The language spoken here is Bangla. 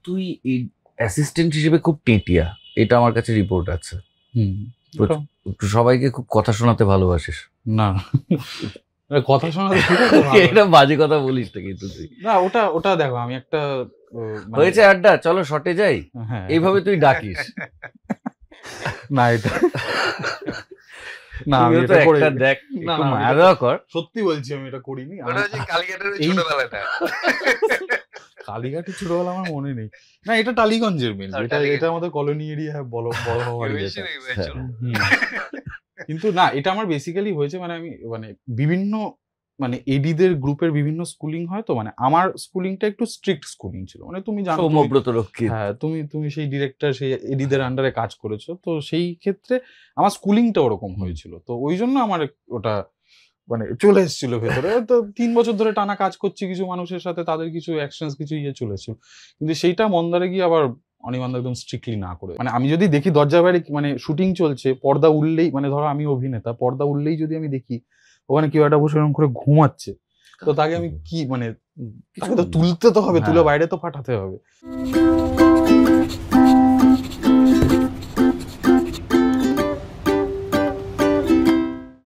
তুই অ্যাসিস্ট্যান্ট হিসেবে খুব টেটিয়া, এটা আমার কাছে রিপোর্ট আছে। একটু সবাইকে খুব কথা শোনাতে ভালোবাসিস। না কথা শোনাতে এটা বাজে কথা বলিস না কিন্তু তুই। না, ওটা দেখো, আমি একটা হয়েছে আড্ডা, চলো শর্টে যাই, এইভাবে তুই ডাকিস। না এটা না, আমি আমি তো এটা করে একটা দেখ, না, একটু না, মায়া দেওয়া কর। সত্যি বলছি আমি এটা করিনি। ওটা হচ্ছে কালীঘাটের ওই ছোটবেলাটা। কালীঘাটের ছোটবেলা আমার মনে নেই। না, এটা টালিগঞ্জের মেল, এটা আমাদের কলোনি এরিয়া বড় হওয়ার কিন্তু না, এটা আমার বেসিক্যালি হয়েছে মানে আমি বিভিন্ন এডিদের গ্রুপের বিভিন্ন স্কুলিং হয় তো, আমার স্কুলিংটা একটু স্ট্রিক্ট স্কুলিং ছিল, তুমি জানো সৌম্যব্রত রক্ষিত। হ্যাঁ, তুমি সেই ডিরেক্টর, সেই এডিদের আন্ডারে কাজ করেছো, তো সেই ক্ষেত্রে আমার স্কুলিংটা ওরকম হয়েছিল, তো ওই জন্য আমার ওটা চলে এসেছিল ভেতরে। তো 3 বছর ধরে টানা কাজ করছি কিছু মানুষের সাথে, তাদের কিছু অ্যাকশনস কিছু চলেছিল, কিন্তু সেইটা মন্দারে গিয়ে আবার অনির্বাণ একদম স্ট্রিক্টলি না করে, আমি যদি দেখি দরজার বাইরে শুটিং চলছে, পর্দা উঠলেই ধরো আমি অভিনেতা, পর্দা উঠলেই যদি আমি দেখি ওখানে কেউ একটা বসে এরকম করে ঘুমাচ্ছে, তো তাকে আমি কি তাকে তো তুলতে তো হবে, তুলে বাইরে তো পাঠাতে হবে।